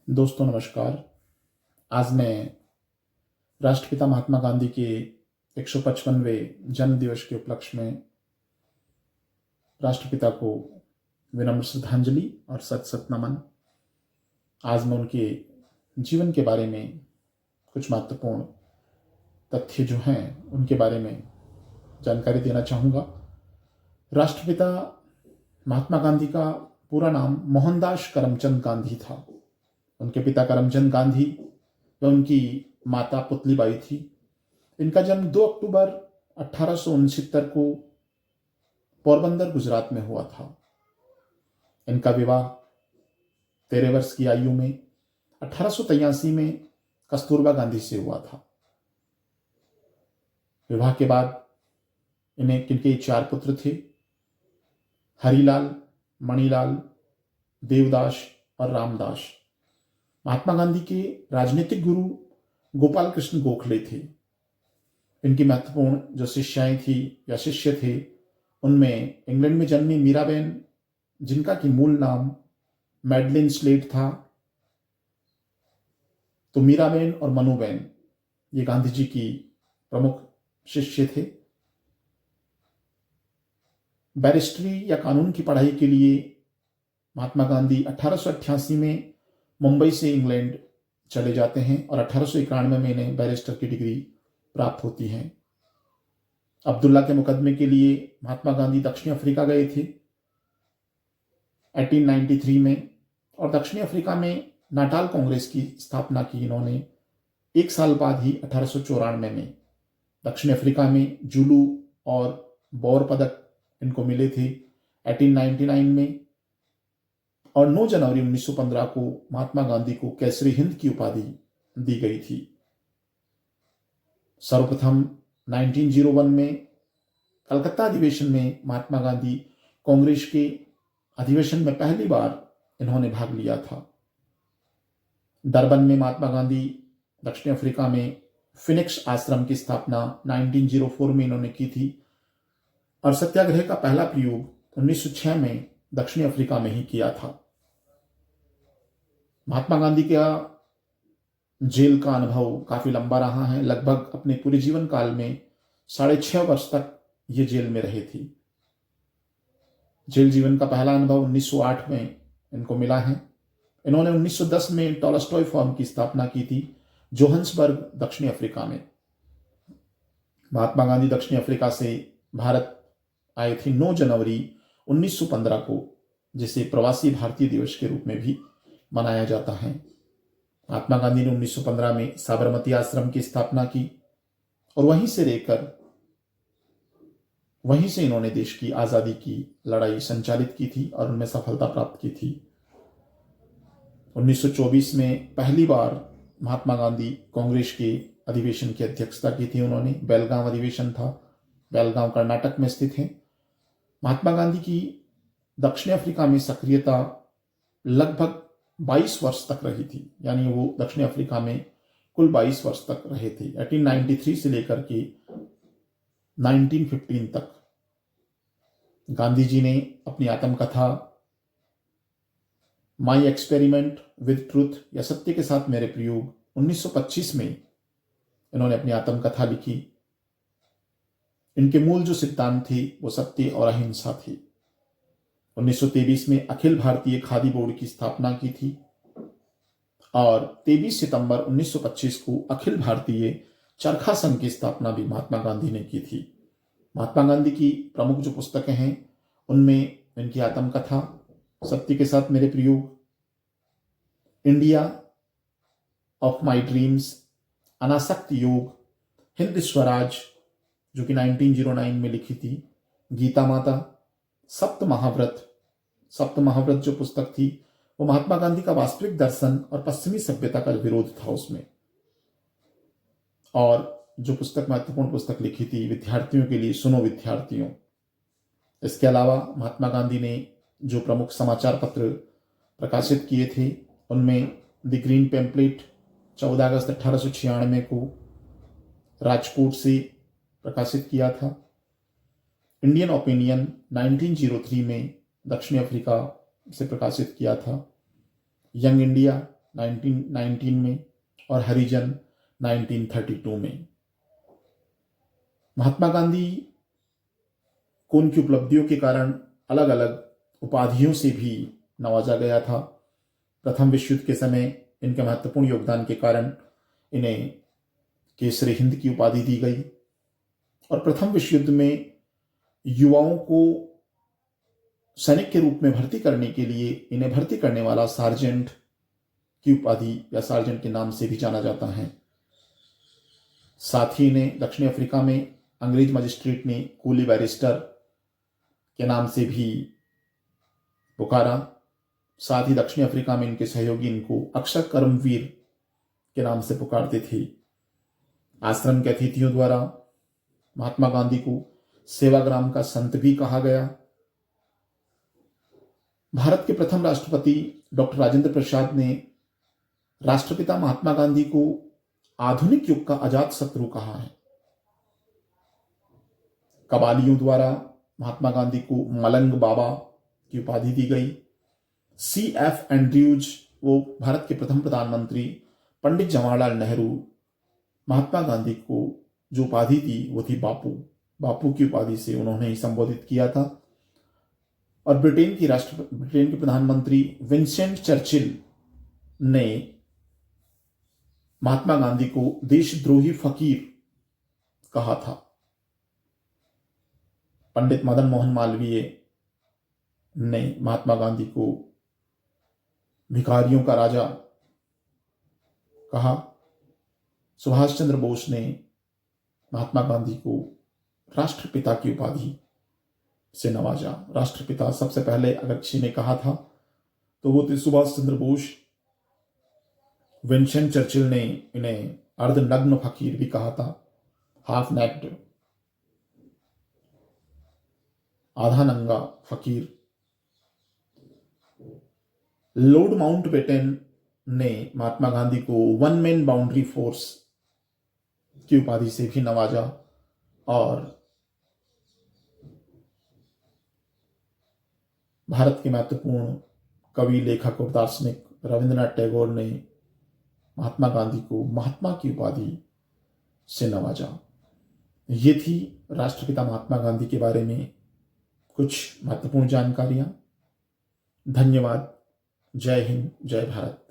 दोस्तों नमस्कार। आज मैं राष्ट्रपिता महात्मा गांधी के 155वें जन्म दिवस के उपलक्ष्य में राष्ट्रपिता को विनम्र श्रद्धांजलि और सत सत नमन। आज मैं उनके जीवन के बारे में कुछ महत्वपूर्ण तथ्य जो हैं उनके बारे में जानकारी देना चाहूँगा। राष्ट्रपिता महात्मा गांधी का पूरा नाम मोहनदास करमचंद गांधी था। उनके पिता करमचंद गांधी व उनकी माता पुतलीबाई थी। इनका जन्म 2 अक्टूबर 1869 को पोरबंदर गुजरात में हुआ था। इनका विवाह 13 वर्ष की आयु में 1883 में कस्तूरबा गांधी से हुआ था। विवाह के बाद इनके 4 पुत्र थे, हरिलाल, मणिलाल, देवदास और रामदास। महात्मा गांधी के राजनीतिक गुरु गोपाल कृष्ण गोखले थे। इनकी महत्वपूर्ण जो शिष्याएं थी या शिष्य थे उनमें इंग्लैंड में जन्मी मीराबेन, जिनका कि मूल नाम मैडलिन स्लेट था। तो मीराबेन और मनुबेन ये गांधी जी की प्रमुख शिष्य थे। बैरिस्ट्री या कानून की पढ़ाई के लिए महात्मा गांधी 1888 में मुंबई से इंग्लैंड चले जाते हैं और 1891 में इन्हें बैरिस्टर की डिग्री प्राप्त होती है। अब्दुल्ला के मुकदमे के लिए महात्मा गांधी दक्षिण अफ्रीका गए थे 1893 में, और दक्षिण अफ्रीका में नाटाल कांग्रेस की स्थापना की इन्होंने। 1 साल बाद ही 1894 में दक्षिण अफ्रीका में जुलू और बौर पदक इनको मिले थे 1899 में, और 9 जनवरी 1915 को महात्मा गांधी को केसरी हिंद की उपाधि दी गई थी। सर्वप्रथम 1901 में कलकत्ता अधिवेशन में महात्मा गांधी कांग्रेस के अधिवेशन में पहली बार इन्होंने भाग लिया था। डरबन में महात्मा गांधी दक्षिण अफ्रीका में फिनिक्स आश्रम की स्थापना 1904 में इन्होंने की थी, और सत्याग्रह का पहला प्रयोग 1906 में दक्षिण अफ्रीका में ही किया था। महात्मा गांधी का जेल का अनुभव काफी लंबा रहा है। लगभग अपने पूरे जीवन काल में 6.5 वर्ष तक ये जेल में रहे थे। जेल जीवन का पहला अनुभव 1908 में इनको मिला है। इन्होंने 1910 में टॉलस्टॉय फर्म की स्थापना की थी जोहान्सबर्ग, दक्षिण अफ्रीका में। महात्मा गांधी दक्षिण अफ्रीका से भारत आए थे 9 जनवरी 1915 को, जिसे प्रवासी भारतीय दिवस के रूप में भी मनाया जाता है। महात्मा गांधी ने 1915 में साबरमती आश्रम की स्थापना की, और वहीं से इन्होंने देश की आजादी की लड़ाई संचालित की थी और उनमें सफलता प्राप्त की थी। 1924 में पहली बार महात्मा गांधी कांग्रेस के अधिवेशन की अध्यक्षता की थी उन्होंने। बेलगांव अधिवेशन था, बेलगांव कर्नाटक में स्थित है। महात्मा गांधी की दक्षिण अफ्रीका में सक्रियता लगभग 22 वर्ष तक रही थी, यानी वो दक्षिण अफ्रीका में कुल 22 वर्ष तक रहे थे, 1893 से लेकर के 1915 तक। गांधी जी ने अपनी आत्मकथा माई एक्सपेरिमेंट विद ट्रूथ या सत्य के साथ मेरे प्रयोग 1925 में इन्होंने अपनी आत्मकथा लिखी। इनके मूल जो सिद्धांत थे वो सत्य और अहिंसा थे। 1923 में अखिल भारतीय खादी बोर्ड की स्थापना की थी, और 23 सितंबर 1925 को अखिल भारतीय चरखा संघ की स्थापना भी महात्मा गांधी ने की थी। महात्मा गांधी की प्रमुख जो पुस्तकें हैं उनमें इनकी आत्मकथा सत्य के साथ मेरे प्रयोग, इंडिया ऑफ माई ड्रीम्स, अनासक्त योग, हिंद स्वराज जो कि 1909 में लिखी थी, गीता माता, सप्त महाव्रत जो पुस्तक थी वो महात्मा गांधी का वास्तविक दर्शन और पश्चिमी सभ्यता का विरोध था उसमें। और जो पुस्तक महत्वपूर्ण पुस्तक लिखी थी विद्यार्थियों के लिए, सुनो विद्यार्थियों। इसके अलावा महात्मा गांधी ने जो प्रमुख समाचार पत्र प्रकाशित किए थे उनमें द ग्रीन पेम्पलेट 14 अगस्त 1896 को राजकोट से प्रकाशित किया था। इंडियन ओपिनियन 1903 में दक्षिण अफ्रीका से प्रकाशित किया था। यंग इंडिया 1919 में और हरिजन 1932 में। महात्मा गांधी को उनकी उपलब्धियों के कारण अलग अलग उपाधियों से भी नवाजा गया था। प्रथम विश्व युद्ध के समय इनके महत्वपूर्ण योगदान के कारण इन्हें केसरी हिंद की उपाधि दी गई और प्रथम विश्व युद्ध में युवाओं को सैनिक के रूप में भर्ती करने के लिए इन्हें भर्ती करने वाला सार्जेंट की उपाधि या सार्जेंट के नाम से भी जाना जाता है। साथ ही इन्हें दक्षिण अफ्रीका में अंग्रेज मजिस्ट्रेट ने कूली बैरिस्टर के नाम से भी पुकारा। साथ ही दक्षिण अफ्रीका में इनके सहयोगी इनको अक्षर कर्मवीर के नाम से पुकारते थे। आश्रम के अतिथियों द्वारा महात्मा गांधी को सेवाग्राम का संत भी कहा गया। भारत के प्रथम राष्ट्रपति डॉक्टर राजेंद्र प्रसाद ने राष्ट्रपिता महात्मा गांधी को आधुनिक युग का अजात शत्रु कहा है। कबालियों द्वारा महात्मा गांधी को मलंग बाबा की उपाधि दी गई। C.F. एंड्रयूज, वो भारत के प्रथम प्रधानमंत्री पंडित जवाहरलाल नेहरू, महात्मा गांधी को जो उपाधि दी वो थी बापू। बापू की उपाधि से उन्होंने ही संबोधित किया था। और ब्रिटेन के प्रधानमंत्री विंसेंट चर्चिल ने महात्मा गांधी को देशद्रोही फकीर कहा था। पंडित मदन मोहन मालवीय ने महात्मा गांधी को भिखारियों का राजा कहा। सुभाष चंद्र बोस ने महात्मा गांधी को राष्ट्रपिता की उपाधि से नवाजा। राष्ट्रपिता सबसे पहले अगर किसी ने कहा था तो वो थे सुभाष चंद्र बोस। विंस्टन चर्चिल ने इन्हें अर्धनग्न फकीर भी कहा था, हाफ नेक्ड, आधा नंगा फकीर। लॉर्ड माउंटबेटन ने महात्मा गांधी को वन मैन बाउंड्री फोर्स की उपाधि से भी नवाजा। और भारत के महत्वपूर्ण कवि, लेखक और दार्शनिक रविंद्रनाथ टैगोर ने महात्मा गांधी को महात्मा की उपाधि से नवाजा। ये थी राष्ट्रपिता महात्मा गांधी के बारे में कुछ महत्वपूर्ण जानकारियां। धन्यवाद। जय हिंद, जय भारत।